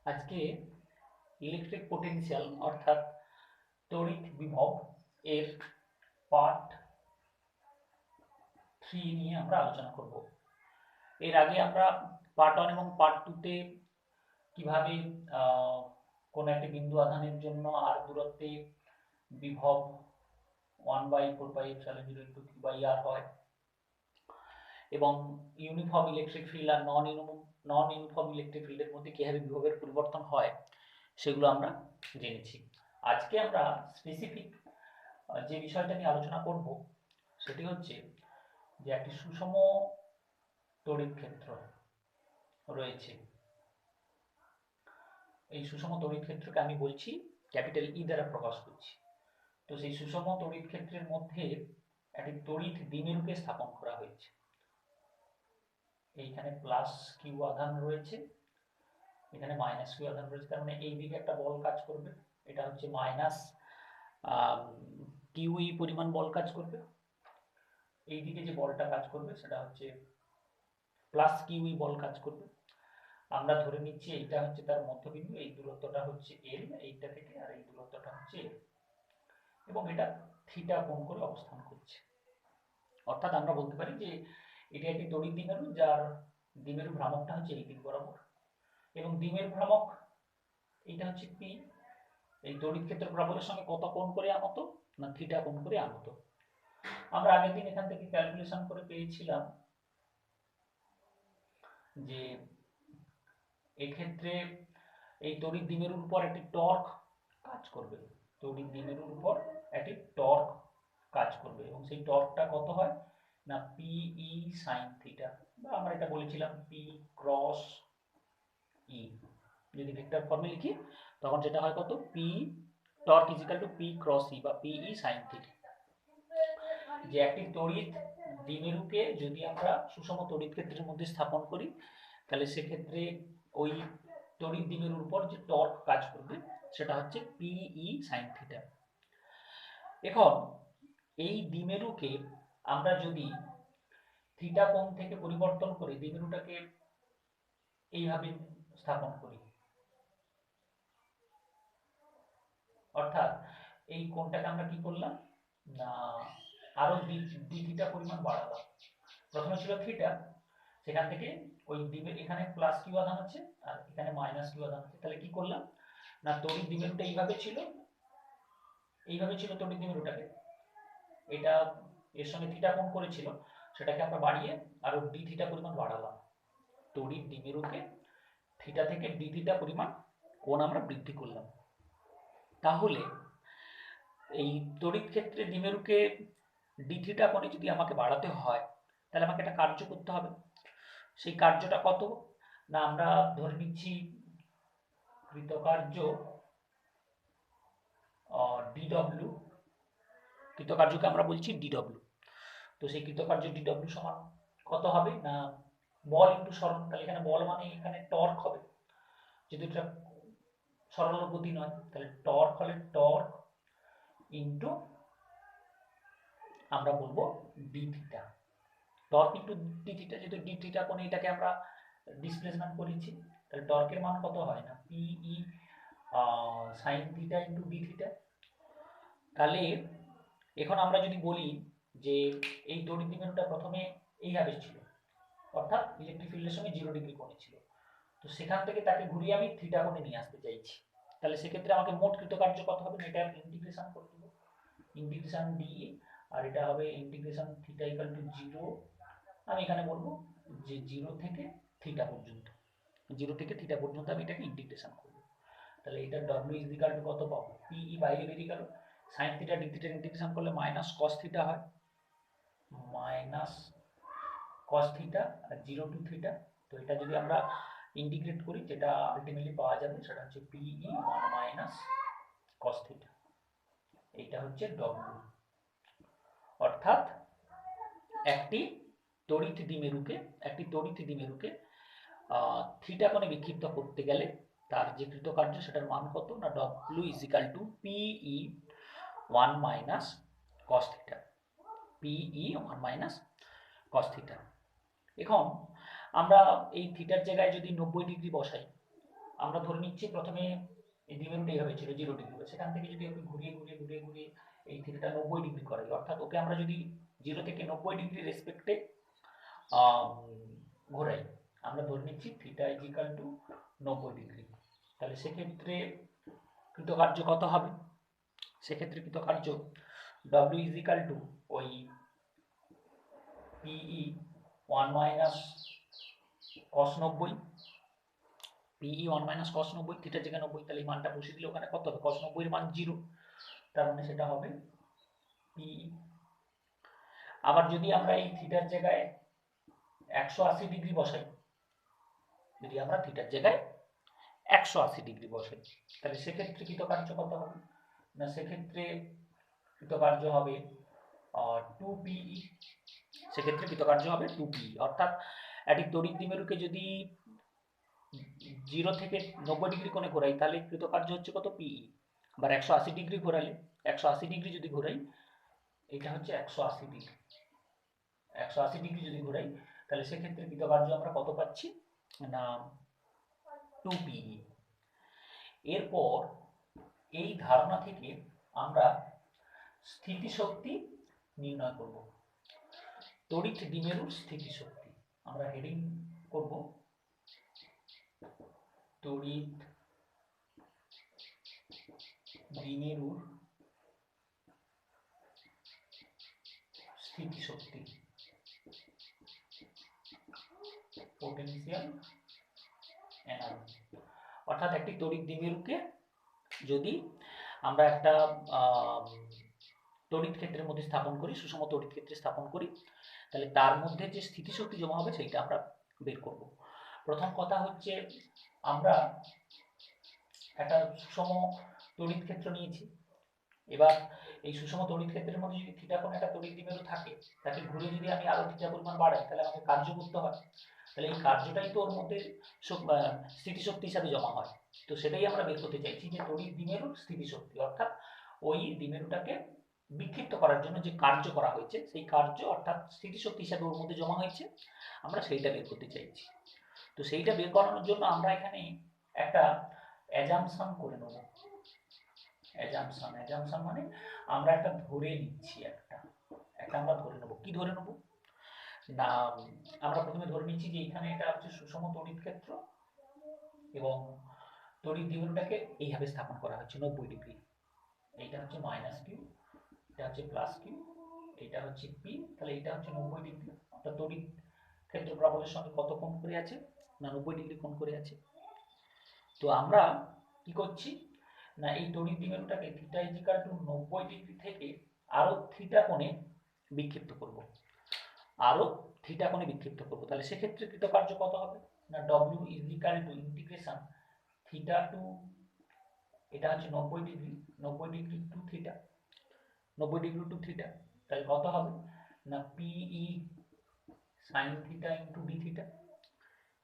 আজকে electric potential অর্থাৎ তড়িৎ বিভব এর পার্ট 3 নিয়ে আমরা আলোচনা করব। এর আগে আমরা পার্ট 1 এবং পার্ট 2 তে কিভাবে কোন একটি বিন্দু আধানের জন্য আর দূরত্বে বিভব 1/4πε0 হয় এবং ইউনিফর্ম ইলেকট্রিক ফিল্ড আর নন ইউনিফর্ম ইলেকট্রিক ফিল্ডের মধ্যে কিভাবে বিভবের পরিবর্তন হয় সেগুলো আমরা জেনেছি। আজকে আমরা স্পেসিফিক যে বিষয়টা নিয়ে আলোচনা করব সেটি হচ্ছে যে একটি সুষম তড়িৎ ক্ষেত্র রয়েছে। এই সুষম তড়িৎ ক্ষেত্রকে আমি বলছি ক্যাপিটাল ই দ্বারা প্রকাশ করছি। তো সেই সুষম তড়িৎ ক্ষেত্রের মধ্যে একটি তড়িৎ দ্বিমেরুকে স্থাপন করা হয়েছে। এইখানে প্লাস কিউ আধান রয়েছে, এখানে মাইনাস কিউ আধান রয়েছে, তার মানে এই দিকে একটা বল কাজ করবে, এটা হচ্ছে মাইনাস কিউই পরিমাণ বল কাজ করবে। এই দিকে যে বলটা কাজ করবে সেটা হচ্ছে প্লাস কিউই বল কাজ করবে। আমরা ধরে নিচ্ছি এইটা হচ্ছে তার মধ্যবিন্দু, এই দূরত্বটা হচ্ছে এল এইটা থেকে, আর এই দূরত্বটা হচ্ছে এল, এবং এটা থিটা কোণ করে অবস্থান করছে। অর্থাৎ আমরা বলতে পারি যে এটি একটি তড়িৎ দ্বিমেরু যার দ্বিমেরু ভ্রামকটা হচ্ছে এই দিক বরাবর, এবং দ্বিমেরু ভ্রামক এইটা হচ্ছে পি। এই তড়িৎ ক্ষেত্র প্রবলের সঙ্গে কত কোণ করে আনত না থিটা কোণ করে আনত। আমরা আগের দিন এখান থেকে ক্যালকুলেশন করে পেয়েছিলাম যে এক্ষেত্রে এই তড়িৎ দ্বিমেরুর উপর একটি টর্ক কাজ করবে, তড়িৎ দ্বিমেরুর উপর একটি টর্ক কাজ করবে, এবং সেই টর্কটা কত হয় না পিই সাইন থিটা, বা আমরা এটা বলেছিলাম পি ক্রস ই। যদি ভেক্টর ফর্মে লিখি তখন যেটা হয় কত P torque equal to P cross E বা পিই সাইন থিটা। যে একটি তড়িৎ দ্বিমেরুকে যদি আমরা সুষম তড়িৎ ক্ষেত্রের মধ্যে স্থাপন করি তাহলে সেক্ষেত্রে ওই তড়িৎ দ্বিমেরুর উপর যে টর্ক কাজ করবে সেটা হচ্ছে পিই সাইন থিটা। এখন এই দ্বিমেরুকে আমরা যদি থিটা কোণ থেকে পরিবর্তন করে দ্বিমেরুটাকে এইভাবে স্থাপন করি, অর্থাৎ এই কোণটাকে আমরা কি করলাম না আরো ডি থিটা পরিমাণ বাড়ালাম। প্রথমে ছিল থিটা, সেখান থেকে ওই দ্বিমেরু এখানে প্লাস কিউ আধান আছে আর এখানে মাইনাস কিউ আধান আছে, তাহলে কি করলাম না তড়িৎ দ্বিমেরুটা এইভাবে ছিল তড়িৎ দ্বিমেরুটাকে, এটা এর সঙ্গে থিটা কোণ করেছিল, সেটাকে আমরা বাড়িয়ে আরো ডি থিটা পরিমাণ বাড়ালাম। তড়িৎ দ্বিমেরুকে থিটা থেকে ডি থিটা পরিমাণ কোণ আমরা বৃদ্ধি করলাম। তাহলে এই তড়িৎ ক্ষেত্রে দ্বিমেরুকে ডি থিটা কোণে যদি আমাকে বাড়াতে হয় তাহলে আমাকে একটা কার্য করতে হবে। সেই কার্যটা কত না আমরা ধরে নিচ্ছি কৃতকার্য ডিডব্লিউ, কৃতকার্যকে আমরা বলছি ডিডব্লিউ। তো সেই কৃতকার্য ডিডব্লিউ সমান কত হবে না বল ইন্টু সরণ, তাহলে এখানে বল মানে এখানে টর্ক হবে, যেহেতু এটা সরল গতি নয় তাহলে টর্ক হলে টর্ক ইন্টু আমরা বলবো D theta. Torque into d theta, যেহেতু ডি থিটা কোণে এটাকে আমরা ডিসপ্লেসমেন্ট করেছি, তাহলে টর্কের মান কত হয় না PE sine theta into d theta. তাহলে এখন আমরা যদি বলি যে এই তড়িৎ দ্বিমেরুটা প্রথমে এইভাবে ছিল, অর্থাৎ ইলেকট্রিক ফিল্ডের সঙ্গে 0 ডিগ্রি কোণে ছিল, তো সেখান থেকে তাকে ঘুরিয়ে আমি থিটা কোণে নিয়ে আসতে চাইছি, তাহলে সেক্ষেত্রে আমাকে মোট কৃতকার্য কত হবে এটা ইন্টিগ্রেশন করতে হবে, ইন্টিগ্রেশন ডি, আর এটা হবে ইন্টিগ্রেশন থিটা ইকুয়াল টু 0, আমি এখানে বলবো যে 0 থেকে থিটা পর্যন্ত, 0 থেকে থিটা পর্যন্ত আমি এটাকে ইন্টিগ্রেশন করব। তাহলে এটা ডব্লিউ ইজ ইকুয়াল টু কত পাবো পিই বাইরে বেরিয়ে গেল, sine theta d theta integration করলে মাইনাস কস থিটা হয়, মাইনাস কস থিটা আর 0 টু থিটা। তো এটা যদি আমরা ইন্টিগ্রেট করি যেটা আলটিমেটলি পাওয়া যাবে সেটা হচ্ছে পিই 1 মাইনাস কস থিটা, এইটা হচ্ছে ডব্লিউ। অর্থাৎ একটি তড়িৎ দ্বিমেরুকে থিটা কোণে বিক্ষিপ্ত করতে গেলে তার যে কৃতকার্য সেটার মান কত না W is equal to PE 1 minus cos theta, PE 1 minus cos theta. এখন আমরা এই থিটার জায়গায় যদি 90 ডিগ্রি বসাই আমরা ধরে নিচ্ছি প্রথমে এই দ্বিমেরুটা এইভাবে ছিল 0 ডিগ্রি, সেখান থেকে যদি ওকে ঘুরিয়ে এই থিটাটা 90 ডিগ্রি করে, অর্থাৎ ওকে আমরা যদি 0 থেকে 90 ডিগ্রি রেসপেক্টে ঘোরাই, আমরা ধরে নিচ্ছি theta is equal two 90 degree. তাহলে সেক্ষেত্রে কৃতকার্য কত হবে? সেক্ষেত্রে কৃতকার্য W ইজ ইকাল টু ওই PE 1 minus cos 90, PE 1 minus cos 90, থিটার জায়গায় 90, তাহলে এই মানটা বসিয়ে দিলে ওখানে কত হবে? cos 90 এর মান 0, তার মানে সেটা হবে PE। আবার যদি আমরা এই থিটার জায়গায় 180 ডিগ্রি বসাই, যদি আমরা থিটার জায়গায় 180 ডিগ্রি বসাই, তাহলে সেক্ষেত্রে কৃতকার্য কত হবে? না সেক্ষেত্রে কৃতকার্য হবে 2PE। সেক্ষেত্রে কৃতকার্য হবে 2PE, অর্থাৎ একটি তড়িৎ দ্বিমেরুকে যদি 0 থেকে 90 ডিগ্রি কোণে ঘোরাই, তাহলে কৃতকার্য হচ্ছে কত? PE। আবার 180 ডিগ্রি ঘোরালে, 180 ডিগ্রি যদি ঘোরাই, এটা হচ্ছে 180 ডিগ্রি, 180 ডিগ্রি যদি ঘোরাই, তাহলে সেক্ষেত্রে কৃতকার্য আমরা কত পাচ্ছি? না 2PE। এরপর এই ধারণা থেকে আমরা স্থিতিশক্তি নির্ণয় করব। তড়িৎ দ্বিমেরুর স্থিতিশক্তি আমরা হেডিং করব তড়িৎ দ্বিমেরুর স্থিতিশক্তি, পোটেনশিয়াল এনার্জি। অর্থাৎ একটি তড়িৎ দ্বিমেরুকে যদি আমরা একটা তড়িৎ ক্ষেত্রের মধ্যে স্থাপন করি, সুষম তড়িৎ ক্ষেত্রে স্থাপন করি, তাহলে তার মধ্যে যে স্থিতিশক্তি জমা হবে সেইটা আমরা বের করব। প্রথম কথা হচ্ছে আমরা একটা সুষম তড়িৎ ক্ষেত্র নিয়েছি। এবার এই সুষম তড়িৎ ক্ষেত্রের মধ্যে যদি থিটা কোণে একটা তড়িৎ দ্বিমেরু থাকে, তাকে ঘুরে যদি আমি আরো থিটা পরিমাণ বাড়াই, তাহলে আমাকে কার্য করতে হয়। তাহলে এই কার্যটাই তো ওর মধ্যে স্থিতিশক্তি হিসাবে জমা হয়। তো সেটাই আমরা বের করতে চাইছি যে তড়িৎ দ্বিমেরুর স্থিতিশক্তি, অর্থাৎ ওই দ্বিমেরুটাকে বিক্ষিপ্ত করার জন্য যে কার্য করা হয়েছে, সেই কার্য অর্থাৎ স্থিতিশক্তি হিসাবে ওর মধ্যে জমা হয়েছে, আমরা সেইটা বের করতে চাইছি। তো সেইটা বের করানোর জন্য আমরা এখানে একটা অ্যাজাম্পশন করে নেব। অ্যাজাম্পশন মানে আমরা একটা ধরে নিচ্ছি, একটা আমরা ধরে নেব। কি ধরে নেব? না আমরা প্রথমে ধরে নিচ্ছি যে এখানে এটা হচ্ছে সুষম তড়িৎ ক্ষেত্র এবং তড়িৎ দ্বিমেরুটাকে এইভাবে স্থাপন করা হচ্ছে 90 ডিগ্রি। এইটা হচ্ছে মাইনাস কিউ, এটা হচ্ছে প্লাস কিউ, এটা হচ্ছে পি, তাহলে এটা হচ্ছে 90 ডিগ্রি। অর্থাৎ তড়িৎ ক্ষেত্র প্রবলের সঙ্গে কত কোণ করে আছে? না 90 ডিগ্রি কোণ করে আছে। তো আমরা কি করছি? না এই তড়িৎ দ্বিমেরুটাকে theta is equal to 90 degree থেকে আরো থিটা কোণে বিক্ষিপ্ত করব, আরো থিটা কোণে বিক্ষিপ্ত করব। তাহলে সেক্ষেত্রে কৃতকার্য কত হবে? না W is equal to integration theta two, এটা হচ্ছে 90 degree, 90 degree to theta, 90 degree to theta, তাহলে কত হবে? না PE sin theta into d theta,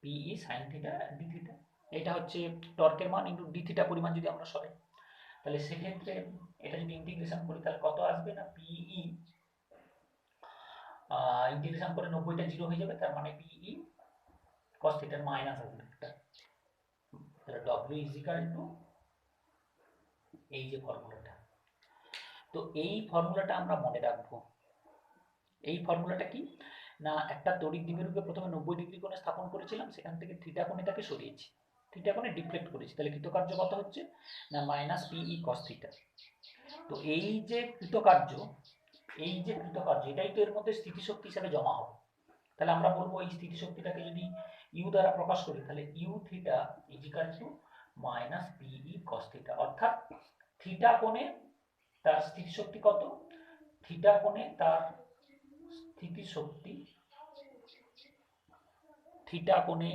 PE sin theta d theta. এটা হচ্ছে টর্কের মান ইন্টু ডি থিটা পরিমাণ যদি আমরা সরাই, তাহলে সেক্ষেত্রে এটা যদি ইন্টিগ্রেশন করি তাহলে কত আসবে? না PE ইন্টিগ্রেশন করে 90টা 0 হয়ে যাবে, তার মানে PE cos থিটার মাইনাস আসবে একটা। তাহলে W ইজ ইকুয়াল টু এই যে ফর্মুলাটা, তো এই ফর্মুলাটা আমরা মনে রাখবো। এই ফর্মুলাটা কি? না একটা তড়িৎ দ্বিমেরুকে প্রথমে 90 ডিগ্রি কোণে স্থাপন করেছিলাম, সেখান থেকে থিটা কোণেটাকে সরিয়েছি, থিটা কোণে ডিফ্লেক্ট করেছি, তাহলে কৃতকার্য কত হচ্ছে? না মাইনাস PE cos থিটা। তো এই যে কৃতকার্য, এটাই তো এর মধ্যে স্থিতিশক্তি হিসাবে জমা হবে। তাহলে আমরা বলবো এই স্থিতিশক্তিটাকে যদি ইউ দ্বারা প্রকাশ করি, তাহলে u theta is equal to minus PE cos theta, অর্থাৎ থিটা কোণে তার স্থিতিশক্তি কত? থিটা কোণে তার স্থিতিশক্তি, থিটা কোণে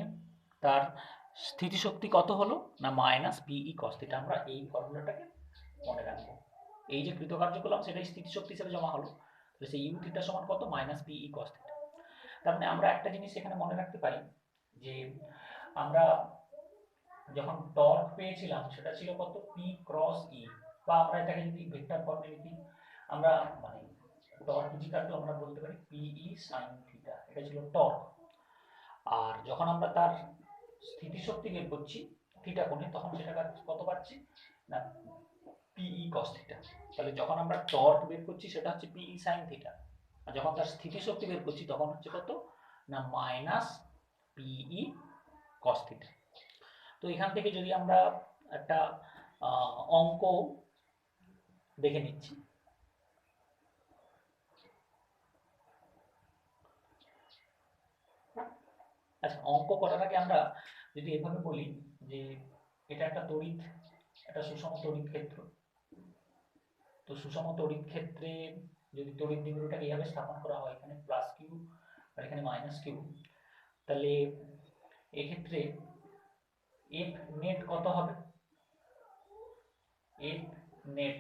তার স্থিতিশক্তি কত হলো? না মাইনাস PE cos থিটা। আমরা এই ফর্মুলাটাকে মনে রাখবো। এই যে কৃতকার্য করলাম সেটাই স্থিতিশক্তি হিসেবে জমা হলো, তাহলে সেই ইউ থিটা সমান কত? Minus PE cos theta. তার মানে আমরা একটা জিনিস এখানে মনে রাখতে পারি যে আমরা যখন টর্ক পেয়েছিলাম সেটা ছিল কত? P ক্রস E, বা আমরা এটাকে যদি ভেক্টর ফর্মে লিখি, আমরা মানে টর্ক ইজ ইকুয়াল টু আমরা বলতে পারি PE sin থিটা, এটা ছিল টর্ক। আর যখন আমরা তার স্থিতিশক্তি বের করছি, থিটা কোণে, তখন সেটা কত পাচ্ছি না পিই কস থিটা। তাহলে যখন আমরা টর্ক বের করছি সেটা হচ্ছে পিই সাইন থিটা, আর যখন তার স্থিতিশক্তি বের করছি তখন হচ্ছে কত না মাইনাস পিই কস থিটা। তো এখান থেকে যদি আমরা একটা অঙ্ক দেখে নিচ্ছি। আচ্ছা, অঙ্ক করার আগে আমরা যদি এভাবে বলি যে এটা একটা তড়িৎ, একটা সুষম তড়িৎ ক্ষেত্র। তো সুষম তড়িৎ ক্ষেত্রে যদি তড়িৎ দ্বিমেরুটাকে এইভাবে স্থাপন করা হয়, এখানে প্লাস কিউ আর এখানে মাইনাস কিউ, তাহলে এক্ষেত্রে এফ নেট কত হবে? এফ নেট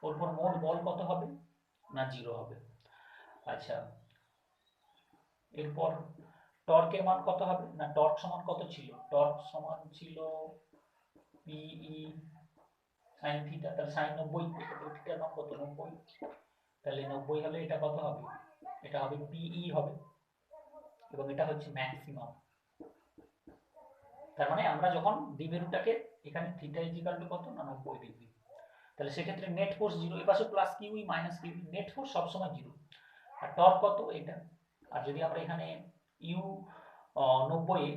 ওর উপর মোট বল কত হবে না 0 হবে। আচ্ছা, এরপর টর্কের মান কত হবে না টর্ক সমান কত ছিল? টর্ক সমান ছিল পিই সাইন থিটা, তাহলে সাইন 90, থিটার মান কত 90, তাহলে 90 হলে এটা কত হবে? এটা হবে পিই হবে, এবং এটা হচ্ছে ম্যাক্সিমাম। তার মানে আমরা যখন দ্বিমেরুটাকে এখানে থিটা ইজিক্যাল টু কত না 90 ডিগ্রি, তাহলে সেক্ষেত্রে নেট ফোর্স 0, এই পাশে plus q e minus q, net force সবসময় 0। আর টর্ক কত এটা, আর যদি আমরা এখানে ইউ 90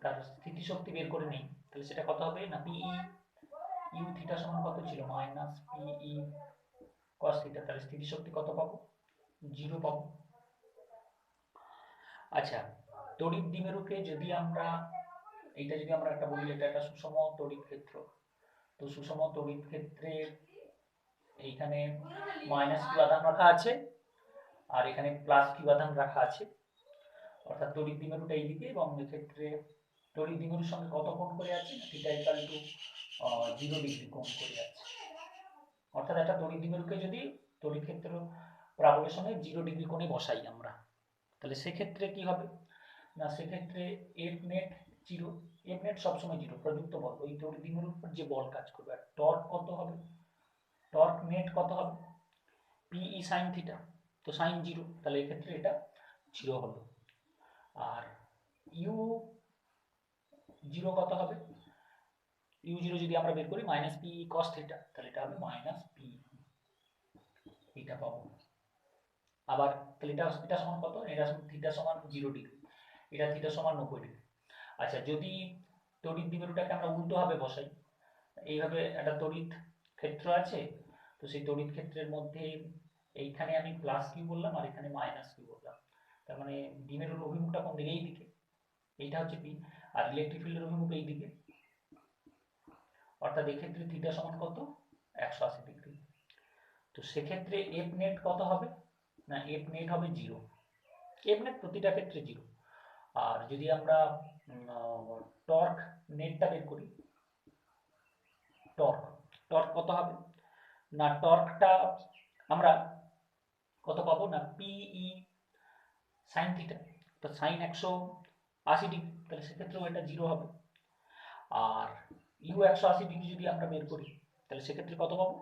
তার স্থিতিশক্তি বের করে নিই, তাহলে সেটা কত হবে না পিই ইউ থিটা সমান কত ছিল মাইনাস পিই কস থিটা, তাহলে স্থিতিশক্তি কত পাবো? 0 পাবো। আচ্ছা, তড়িৎ দ্বিমেরুকে যদি আমরা এইটা যদি আমরা একটা বলি এটা একটা সুষম তড়িৎ ক্ষেত্র, তো সুষম তড়িৎ ক্ষেত্রে এইখানে মাইনাস কিউ আধান রাখা আছে আর এখানে প্লাস কিউ আধান রাখা আছে, অর্থাৎ তড়িৎ দ্বিমেরুটা এইদিকে, এবং এক্ষেত্রে তড়িৎ দ্বিমেরুর সঙ্গে কত কোণ করে আছে? থিটা ইকুয়াল টু 0 ডিগ্রি কোণ করে আছে। অর্থাৎ একটা তড়িৎ দ্বিমেরুকে যদি তড়িৎ ক্ষেত্র প্রাবল্যের সঙ্গে 0 ডিগ্রি কোণে বসাই আমরা, তাহলে সেক্ষেত্রে কি হবে না সেক্ষেত্রে এফ নেট 0, এফ নেট সবসময় 0, প্রযুক্ত বল ওই তড়িৎ দ্বিমেরুর উপর যে বল কাজ করবে। আর টর্ক কত হবে? টর্ক নেট কত হবে? পিই সাইন থিটা, তো সাইন 0, তাহলে এক্ষেত্রে এটা 0 হলো। আর ইউ 0 কত হবে? ইউ 0 যদি আমরা বের করি মাইনাস পিই কস থিটা, তাহলে এটা হবে মাইনাস পিই, এটা পাবো। আবার তাহলে এটা সমান কত? এটা থিটা সমান 0 ডিগ্রি, এটা থিটা সমান 90 ডিগ্রি। আচ্ছা, যদি তড়িৎ দ্বিমেরুটাকে আমরা উল্টোভাবে বসাই, এইভাবে একটা তড়িৎ ক্ষেত্র আছে, তো সেই তড়িৎ ক্ষেত্রের মধ্যে এইখানে আমি প্লাস কিউ বললাম আর এখানে মাইনাস কিউ বললাম, তার মানে দ্বিমেরুর অভিমুখটা কোন দিকে? এই দিকে, এইটা হচ্ছে পি, আর ইলেকট্রিক ফিল্ডের অভিমুখ এই দিকে, অর্থাৎ এক্ষেত্রে থিটা সমান কত? 180 ডিগ্রি। তো সেক্ষেত্রে এফ নেট কত হবে না এফ নেট হবে 0, এফ নেট প্রতিটা ক্ষেত্রে 0। আর যদি আমরা টর্ক নেটটা বের করি, টর্ক টর্ক কত হবে না টর্কটা আমরা কত পাবো না পিই সাইন থিটা, তো সাইন 180 ডিগ্রি, তাহলে সেক্ষেত্রেও এটা 0 হবে। আর ইউ 180 ডিগ্রি যদি আমরা বের করি, তাহলে সেক্ষেত্রে কত পাবো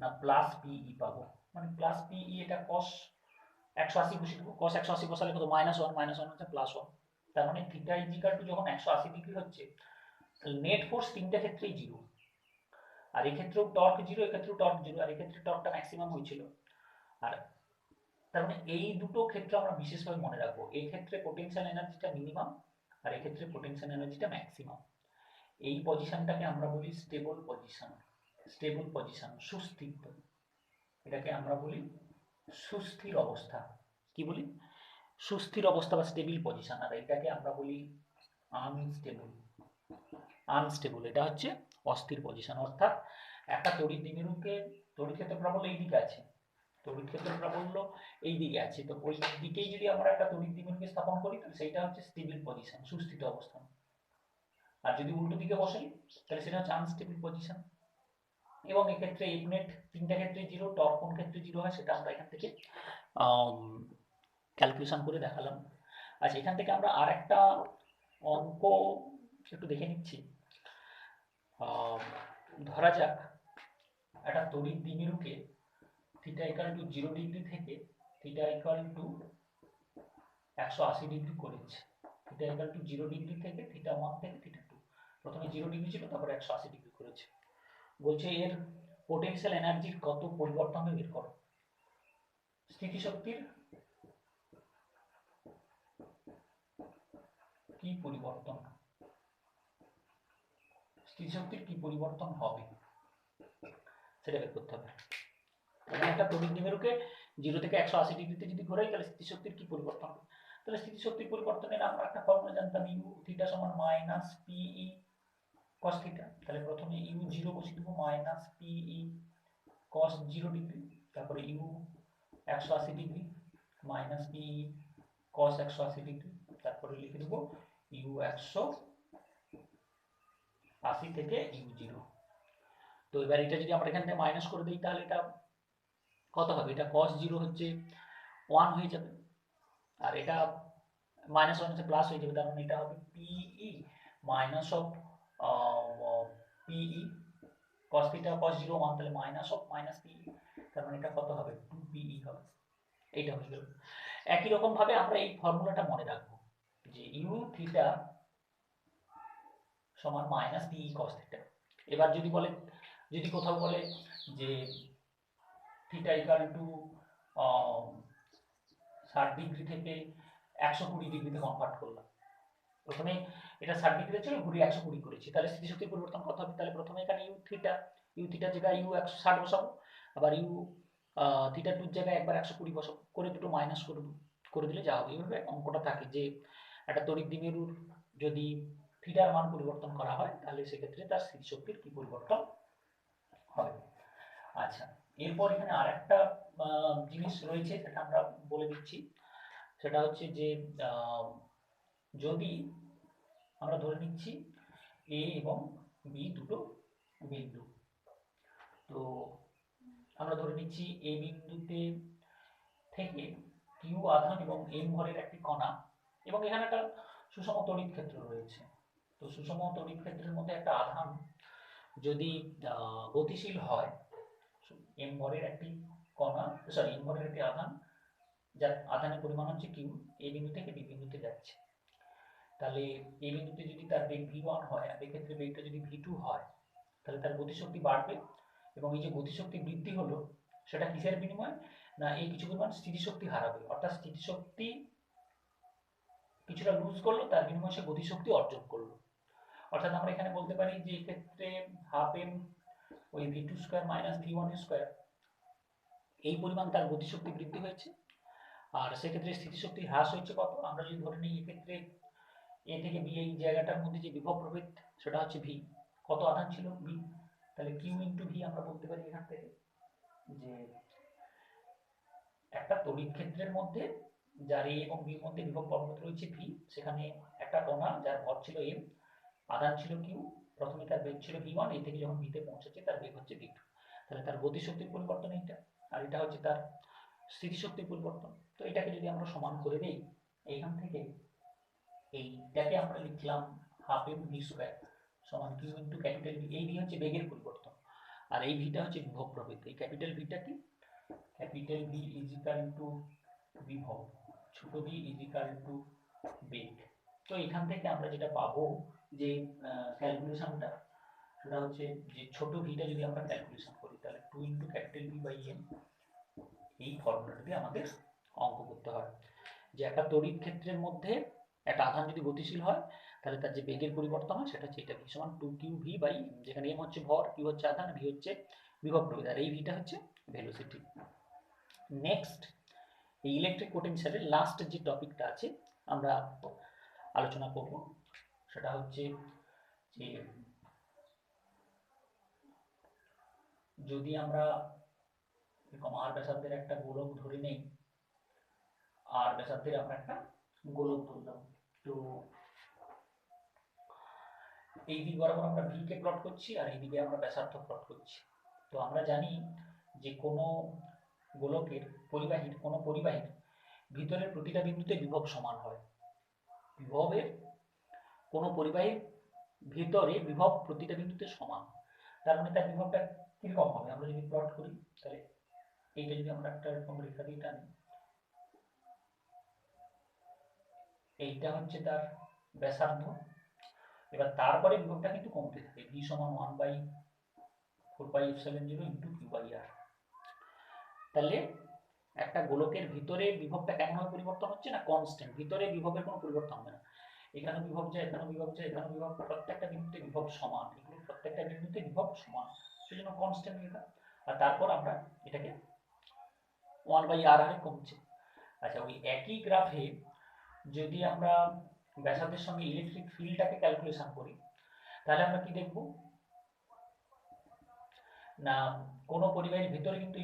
না প্লাস পিই পাবো, মানে প্লাস পিই, এটা কস 180 বসিয়ে দেবো, কস 180 বসালে কত -1, -1 হচ্ছে +1, তার মানে থিটা ইজিক্যাল টু যখন 180 ডিগ্রি হচ্ছে, তাহলে নেট ফোর্স তিনটা ক্ষেত্রেই 0। আর এক্ষেত্রেও টর্ক 0, এক্ষেত্রেও টর্ক 0, আর এক্ষেত্রে টর্কটা ম্যাক্সিমাম হয়েছিল। আর তার মানে এই দুটো ক্ষেত্র আমরা বিশেষভাবে মনে রাখবো, এই ক্ষেত্রে পোটেনশিয়াল এনার্জিটা মিনিমাম আর এক্ষেত্রে পোটেনশিয়াল এনার্জিটা ম্যাক্সিমাম। এই পজিশনটাকে আমরা বলি স্টেবল পজিশন, স্টেবল পজিশন, সুস্থির, এটাকে আমরা বলি সুস্থির অবস্থা। কি বলি? সুস্থির অবস্থা বা স্টেবল পজিশন। আর এটাকে আমরা বলি আনস্টেবল, আনস্টেবল, এটা হচ্ছে অস্থির পজিশন। অর্থাৎ একটা তড়িৎ দ্বিমেরুকে তড়িৎ ক্ষেত্র প্রাবল্য এই দিকে আছে, তড়িৎ ক্ষেত্র প্রাবল্য এই দিকে আছে, তো ওই দিকেই যদি আমরা একটা তড়িৎ দ্বিমেরুকে স্থাপন করি তাহলে সেইটা হচ্ছে স্টেবল পজিশন, সুস্থিত অবস্থান। আর যদি উল্টো দিকে বসাই তাহলে সেটা হচ্ছে আনস্টেবল পজিশন। এবং এক্ষেত্রে এফ নেট তিনটা ক্ষেত্রে 0, টর্ক কোন ক্ষেত্রে 0 হয় সেটা আমরা এখান থেকে ক্যালকুলেশন করে দেখালাম। আচ্ছা, এখান থেকে আমরা আর একটা অঙ্ক একটু দেখে নিচ্ছি। ধরা যাক একটা তড়িৎ দ্বিমেরুকে থিটা ইকুয়াল টু 0 ডিগ্রি থেকে থিটা ইকুয়াল টু 180 ডিগ্রি করেছে, থিটা ইকুয়াল টু 0 ডিগ্রি থেকে থিটা 1 থেকে থিটা 2। প্রথমে 0 ডিগ্রি ছিল, তারপরে 180 ডিগ্রি করেছে। বলছে এর পোটেনশিয়াল এনার্জির কত পরিবর্তন হবে বের করো। স্থিতিশক্তির কি পরিবর্তন, স্থিতিশক্তির কি পরিবর্তন হবে সেটা বের করতে হবে। মানে একটা তড়িৎ দ্বিমেরুকে 0 থেকে 180 ডিগ্রিতে যদি ঘোরাই তাহলে স্থিতিশক্তির কি পরিবর্তন হবে। তাহলে স্থিতিশক্তির পরিবর্তনের আমরা একটা ফর্মুলা জানতাম, ইউ থিটা সমান মাইনাস পিই কস থিটা। তাহলে প্রথমে ইউ 0 বসিয়ে দেবো, মাইনাস পিই কস 0 ডিগ্রি, তারপরে U 180 degree minus PE cos 180 degree, তারপরে লিখে দেবো ইউ 180 থেকে ইউ 0। তো এবার এটা যদি আমরা এখান থেকে মাইনাস করে দিই তাহলে এটা কত হবে, এটা cos 0 হচ্ছে 1 হয়ে যাবে, আর এটা মাইনাস 1 হচ্ছে প্লাস হয়ে যাবে, তার মানে এটা হবে PE minus of PE cos theta cos 0 1, তাহলে মাইনাস অফ মাইনাস পিই, তার মানে এটা কত হবে 2পিই হবে। এইটা হয়ে গেল। একই রকম ভাবে আমরা এই ফর্মুলাটা মনে রাখবো যে ইউ থিটা সমান মাইনাস পিই cos থিটা। এবার যদি বলে, যদি কোথাও বলে যে থিটা ইকুয়াল টু 60 ডিগ্রি থেকে 120 ডিগ্রিতে কনভার্ট করলাম, প্রথমে এটা 60 ডিগ্রি ছিল ঘুরিয়ে 120 করেছি, তাহলে স্থিতিশক্তির পরিবর্তন কত হবে। তাহলে প্রথমে এখানে ইউ থিটার জায়গায় ইউ 160 বসাবো, আবার ইউ থিটা 2 জায়গায় একবার 120 বসাবো, করে দুটো মাইনাস করে দিলে যা হবে। এইভাবে অঙ্কটা থাকে যে একটা তড়িৎ দ্বিমেরুর যদি থিটার মান পরিবর্তন করা হয় তাহলে সেক্ষেত্রে তার স্থিতিশক্তির কি পরিবর্তন হবে। আচ্ছা, এরপর এখানে আরেকটা জিনিস রয়েছে সেটা আমরা বলে দিচ্ছি, সেটা হচ্ছে যে যদি আমরা ধরে নিচ্ছি এ এবং বি দুটো বিন্দু, তো আমরা ধরে নিচ্ছি এ বিন্দুতে থেকে কিউ আধান এবং এম ভরের একটি কণা, এবং এখানে একটা সুষম তড়িৎ ক্ষেত্র রয়েছে। তো সুষম তড়িৎ ক্ষেত্রের মধ্যে একটা আধান যদি গতিশীল হয়, এম ভরের একটি কণা, সরি এম ভরের একটি আধান, যার আধানের পরিমাণ হচ্ছে কিউ, এ বিন্দু থেকে বি বিন্দুতে যাচ্ছে, তাহলে এই বিন্দুতে যদি তার বেগ v1 হয় আর এক্ষেত্রে বেগটা যদি v2 হয় তাহলে তার গতিশক্তি বাড়বে, এবং এই যে গতিশক্তি বৃদ্ধি হলো সেটা কিসের বিনিময় না এই কিছু পরিমাণ স্থিতিশক্তি হারাবে, অর্থাৎ স্থিতিশক্তি কিছুটা লুজ করলো, তার বিনিময়ে সে গতিশক্তি অর্জন করলো। অর্থাৎ আমরা এখানে বলতে পারি যে এক্ষেত্রে হাফ এম ওই v2 square minus v1 square এই পরিমাণ তার গতিশক্তি বৃদ্ধি হয়েছে, আর সেক্ষেত্রে স্থিতিশক্তি হ্রাস হয়েছে কত। আমরা যদি ধরে নিই এক্ষেত্রে এ থেকে বি এই জায়গাটার মধ্যে যে বিভব প্রভেদ সেটা হচ্ছে ভি, কত আধান ছিল ভি, তাহলে কিউ ইন্টু ভি আমরা বলতে পারি এখান থেকে যে একটা তড়িৎ ক্ষেত্রের মধ্যে যার এ এবং বির মধ্যে বিভব প্রভেদ রয়েছে ভি, সেখানে একটা কণা যার ভর ছিল এম, আধান ছিল কিউ, প্রথমে তার বেগ ছিল v1, এই থেকে যখন ভিতে পৌঁছেছে তার বেগ হচ্ছে v2, তাহলে তার গতিশক্তির পরিবর্তন এইটা, আর এটা হচ্ছে তার স্থিতিশক্তির পরিবর্তন। তো এটাকে যদি আমরা সমান করে দেই, এইখান থেকে এইটাকে আমরা লিখলাম হাফ এম ভি স্কয়ার সমান কিউ ইন্টু ক্যাপিটাল ভি। এই ভি হচ্ছে বেগের পরিবর্তন আর এই ভিটা হচ্ছে বিভব প্রভেদ। এই ক্যাপিটাল ভিটা কি, capital V is equal two বিভব, ছোট ভি ইজ ইকুয়াল টু বেগ। তো এখান থেকে আমরা যেটা পাবো যে ক্যালকুলেশনটা সেটা হচ্ছে যে ছোট ভিটা যদি আমরা ক্যালকুলেশন করি তাহলে 2 into capital v by m, এই ফর্মুলাটা দিয়ে আমাদের অঙ্ক করতে হয় যে একটা তড়িৎ ক্ষেত্রের মধ্যে একটা আধান যদি গতিশীল হয় তাহলে তার যে বেগের পরিবর্তন হয় সেটা হচ্ছে এটা ভি সমান 2qv বাই এম, যেখানে এম হচ্ছে ভর, কিউ হচ্ছে আধান, ভি হচ্ছে বিভব প্রভেদ, আর এই ভিটা হচ্ছে ভেলোসিটি। নেক্সট এই ইলেকট্রিক পোটেনশিয়ালের লাস্ট যে টপিকটা আছে আমরা আলোচনা করব সেটা হচ্ছে যে যদি আমরা এরকম আর ব্যাসার্ধের একটা গোলক ধরে নেই, আর ব্যাসার্ধের আমরা একটা গোলক ধরলাম, তো এই দিক বরাবর আমরা ভি কে প্লট করছি আর এই দিকে আমরা ব্যাসার্ধ প্লট করছি। তো আমরা জানি যে কোনো গোলকের কোনো পরিবাহীর ভিতরের প্রতিটা বিন্দুতে বিভব সমান হয়, বিভবের কোনো পরিবাহীর ভিতরে বিভব প্রতিটা বিন্দুতে সমান, তার মানে তার বিভবটা কিরকম হবে আমরা যদি প্লট করি তাহলে এইটা যদি আমরা একটা এরকম রেখা দিয়ে টানি, এইটা হচ্ছে তার ব্যাসার্ধ এবার তারপরে বিভবটা কিন্তু কমতে থাকে, ভি সমান 1/4πε0 ইন্টু কিউ বাই আর। তাহলে একটা গোলকের ভিতরে বিভবটা কেমন ভাবে পরিবর্তন হচ্ছে না, কনস্ট্যান্ট, ভিতরে বিভবের কোনো পরিবর্তন হবে না। এখানে বিভব যায়, এখানে বিভব যায়, এখানে বিভব, প্রত্যেকটা বিন্দুতে বিভব সমান, এগুলো প্রত্যেকটা বিন্দুতে বিভব সমান, সেজন্য কনস্ট্যান্ট লেখা। আর তারপর আমরা এটাকে 1/r হারে কমছে। আচ্ছা, ওই একই গ্রাফে যদি আমরা ব্যাসার্ধের সঙ্গে ইলেকট্রিক ফিল্ডটাকে ক্যালকুলেশন করি, তাহলে আমরা কি দেখব না, কোনো পরিবাহীর ভিতরে কিন্তু